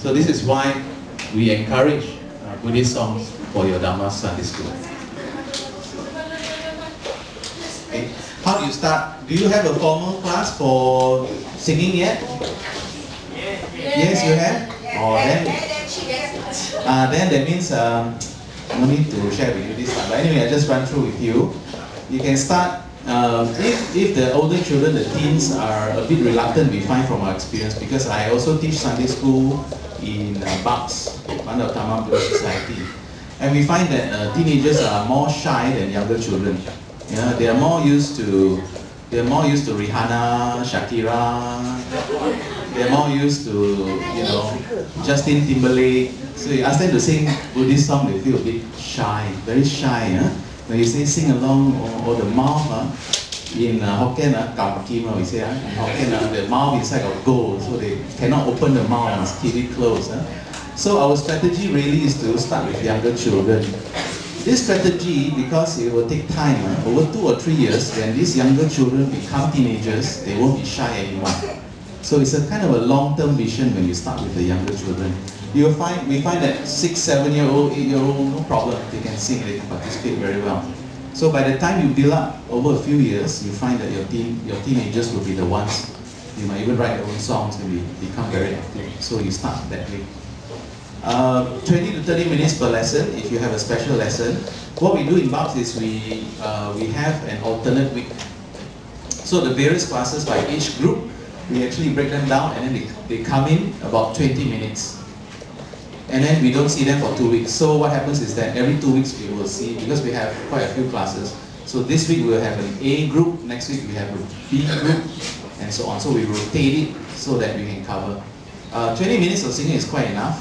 So this is why we encourage Buddhist songs for your Dhamma Sunday school. Okay. How do you start? Do you have a formal class for singing yet? Yes, you have? Oh, then that means no need to share with you this one. But anyway, I just run through with you. You can start, if the older children, the teens, are a bit reluctant, we find from our experience, because I also teach Sunday school in BUBS, under Taman Buddhist Society. And we find that teenagers are more shy than younger children. Yeah, they are more used to Rihanna, Shakira. They're more used to, Justin Timberlake. So you ask them to sing Buddhist song, they feel a bit shy, very shy. Huh? When you say sing along, or the mouth, in Hokkien, we say, in Hokkien, the mouth is like a gold, so they cannot open the mouth, must keep it closed. Huh? So our strategy really is to start with younger children. This strategy, because it will take time, over 2 or 3 years, when these younger children become teenagers, they won't be shy anymore. So it's a kind of a long-term vision when you start with the younger children. We find that 6, 7-year-old, 8-year-old, no problem, they can sing, they can participate very well. So by the time you build up over a few years, you find that your teenagers will be the ones. You might even write their own songs and become very active. So you start that way. 20 to 30 minutes per lesson if you have a special lesson. What we do in BUBS is we have an alternate week. So the various classes by each group, we actually break them down, and then they come in about 20 minutes. And then we don't see them for 2 weeks. So what happens is that every 2 weeks we will see, because we have quite a few classes. So this week we'll have an A group, next week we have a B group, and so on. So we rotate it so that we can cover. 20 minutes of singing is quite enough.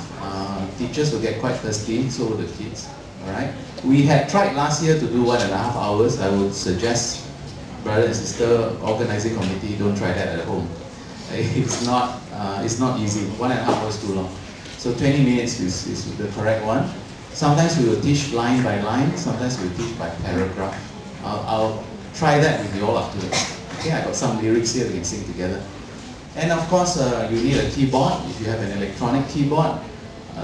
Teachers will get quite thirsty, so will the kids. Alright? We had tried last year to do 1.5 hours. I would suggest, brother and sister, organizing committee, don't try that at home. It's not easy. 1.5 hours too long. So 20 minutes is the correct one. Sometimes we will teach line by line, sometimes we will teach by paragraph. I'll try that with you all afterwards. Okay, I got some lyrics here we can sing together. And of course, you need a keyboard. If you have an electronic keyboard,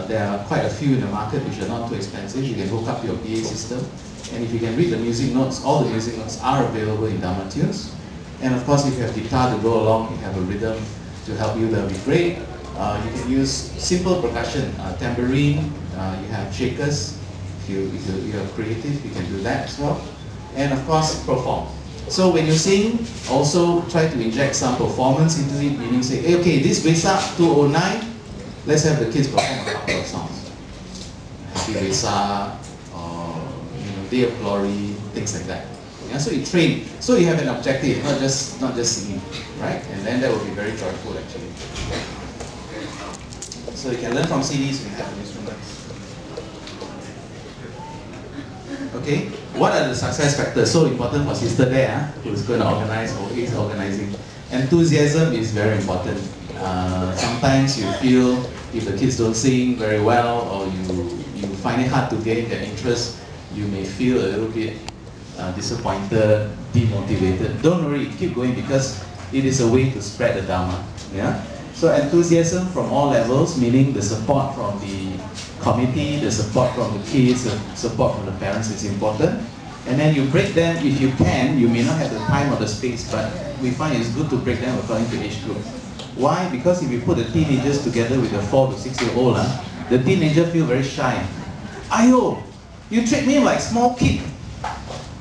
there are quite a few in the market which are not too expensive. You can hook up your PA system. And if you can read the music notes, all the music notes are available in Dharma Tunes. And of course, if you have guitar to go along, you have a rhythm to help you, that will be great. You can use simple percussion, tambourine, you have shakers. If you are creative, you can do that as well. And of course, perform. So when you sing, also try to inject some performance into it, meaning say, hey, okay, this Vesak 209, let's have the kids perform a couple of songs. Happy Vesak, or Day of Glory, things like that. Yeah, so you train, so you have an objective, not just singing, right? And then that will be very joyful actually. So you can learn from CDs when you have instruments. Okay, what are the success factors? So important for sister there, who's going to organize or is organizing. Enthusiasm is very important. Sometimes you feel if the kids don't sing very well, or you find it hard to gain their interest, you may feel a little bit disappointed, demotivated. Don't worry, keep going, because it is a way to spread the Dhamma. Yeah? So enthusiasm from all levels, meaning the support from the committee, the support from the kids, the support from the parents is important. And then you break them, if you can, you may not have the time or the space, but we find it's good to break them according to age group. Why? Because if you put the teenagers together with the 4 to 6-year-old, the teenager feel very shy. Ayo, you treat me like small kid.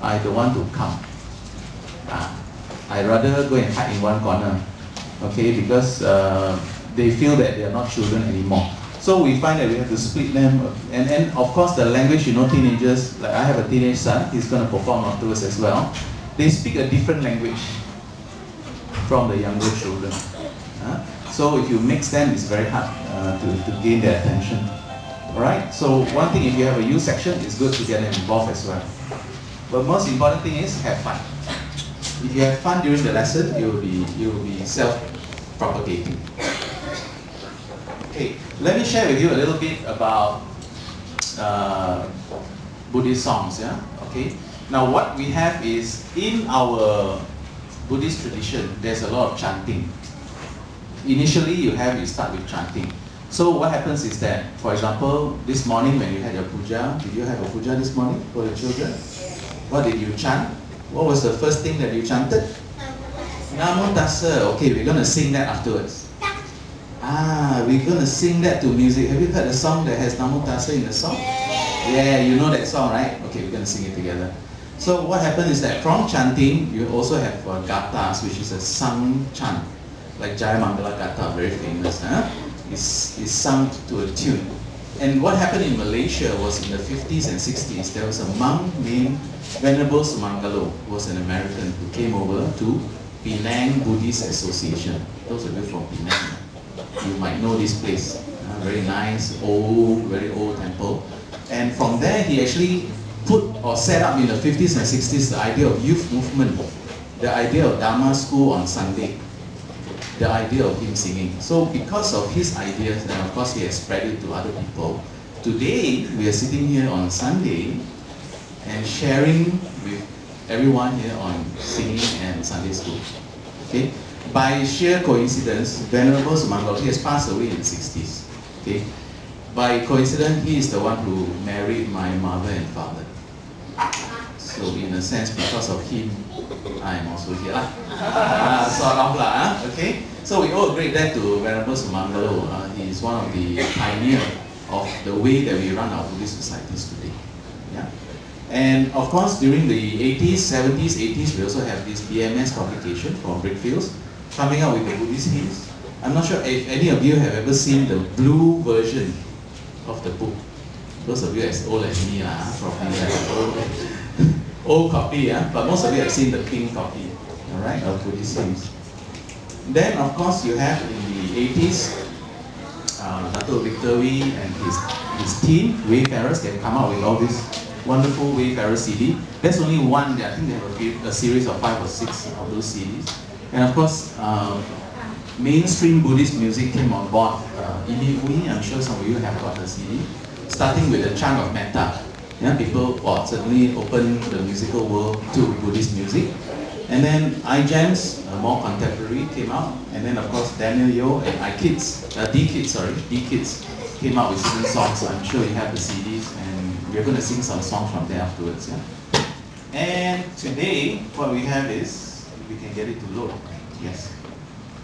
I don't want to come. I'd rather go and hide in one corner. Okay, because they feel that they are not children anymore. So we find that we have to split them, and of course the language, teenagers, like I have a teenage son, he's going to perform afterwards as well. They speak a different language from the younger children. So if you mix them, it's very hard to gain their attention. Alright, so one thing, if you have a youth section, it's good to get them involved as well. But most important thing is have fun. If you have fun during the lesson, you will be self-propagating. Okay, let me share with you a little bit about Buddhist songs. Yeah. Okay. Now what we have is, in our Buddhist tradition, there's a lot of chanting. Initially, you start with chanting. So what happens is that, for example, this morning when you had your puja, did you have a puja this morning for the children? What did you chant? What was the first thing that you chanted? Namo Tassa. Okay, we're going to sing that afterwards. We're going to sing that to music. Have you heard a song that has Namo Tassa in the song? Yeah, you know that song, right? Okay, we're going to sing it together. So what happens is that from chanting, you also have gathas, which is a sung chant, like Jaya Mangala Gatha, very famous. Is sung to a tune. And what happened in Malaysia was in the 50s and 60s, there was a monk named Venerable Sumangalo, who was an American, who came over to Penang Buddhist Association. Those of you from Penang, you might know this place. Very nice, old, very old temple. And from there, he actually put or set up in the 50s and 60s the idea of youth movement, the idea of Dharma school on Sunday, the idea of him singing. So because of his ideas, and of course he has spread it to other people, today we are sitting here on Sunday and sharing with everyone here on singing and Sunday school. Okay? By sheer coincidence, Venerable Sumangalo, he has passed away in the 60s. Okay? By coincidence, he is the one who married my mother and father. So in a sense, because of him, I am also here. Sort of lah, okay? So we owe a great debt to Venerable Sumangalo. He is one of the pioneers of the way that we run our Buddhist societies today. Yeah? And of course, during the 80s, 70s, 80s, we also have this BMS publication from Brickfields coming out with the Buddhist hymns. I'm not sure if any of you have ever seen the blue version of the book. Those of you as old as me, probably have old copy, but most of you have seen the pink copy, all right, of Buddhist hymns. Then, of course, you have in the 80s, Dato' Victor Wee and his team, Wayfarers, they have come out with all this wonderful Wayfarer CD. That's only one, I think they have a series of 5 or 6 of those CDs. And of course, mainstream Buddhist music came on board immediately. I'm sure some of you have got the CD, starting with the chant of Metta. Yeah, people certainly opened the musical world to Buddhist music. And then i.gemz, more contemporary, came out. And then of course Daniel Yo and D-Kids came out with certain songs. So I'm sure you have the CDs and we're going to sing some songs from there afterwards. Yeah? And today, what we have is, we can get it to load. Yes.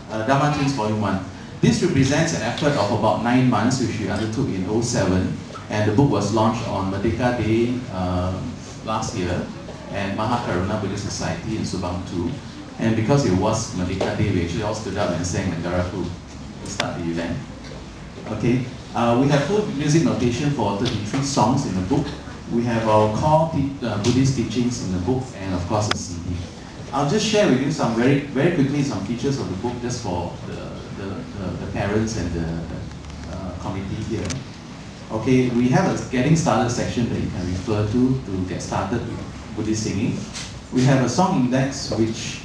Dharma Tunes Volume 1. This represents an effort of about 9 months which we undertook in 2007. And the book was launched on Merdeka Day last year at Mahakaruna Buddhist Society in Subang 2. And because it was Merdeka Day, we actually all stood up and sang Negaraku to start the event. Okay, we have full music notation for 33 songs in the book. We have our core Buddhist teachings in the book and of course a CD. I'll just share with you some very quickly some features of the book just for the parents and the committee here. Okay, we have a getting started section that you can refer to get started with Buddhist singing. We have a song index which,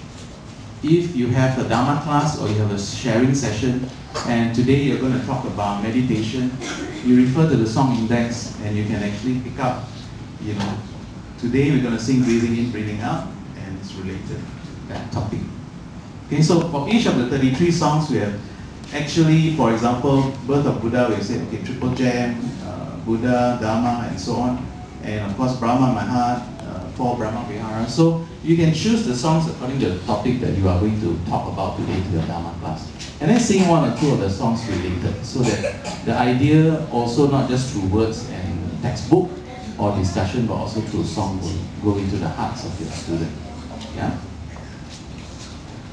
if you have a Dhamma class or you have a sharing session, and today you're going to talk about meditation, you refer to the song index and you can actually pick up, you know, today we're going to sing breathing in, breathing out, and it's related to that topic. Okay, so for each of the 33 songs we have actually, for example, Birth of Buddha, we say, okay, Triple Gem, Buddha, Dhamma, and so on. And of course, Brahma, my heart, 4 Brahma Vihara. So you can choose the songs according to the topic that you are going to talk about today to your Dhamma class. And then sing 1 or 2 of the songs related, so that the idea also not just through words and textbook or discussion, but also through song will go into the hearts of your student. Yeah?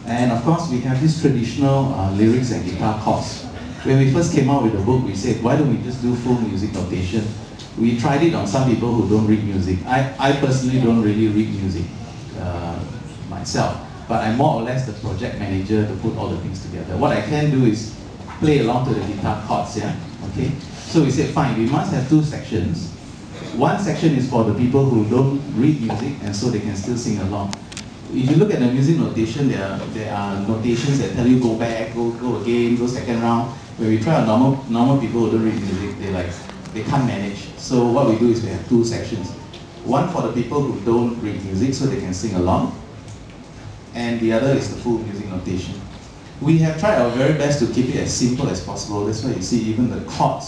And of course, we have these traditional lyrics and guitar chords. When we first came out with the book, we said, why don't we just do full music notation? We tried it on some people who don't read music. I personally don't really read music myself, but I'm more or less the project manager to put all the things together. What I can do is play along to the guitar chords, yeah? Okay? So we said, fine, we must have 2 sections. One section is for the people who don't read music, and so they can still sing along. If you look at the music notation, there are notations that tell you go back, go again, go second round. When we try on normal people who don't read music, they can't manage. So what we do is we have 2 sections. One for the people who don't read music, so they can sing along, and the other is the full music notation. we have tried our very best to keep it as simple as possible. That's why you see even the chords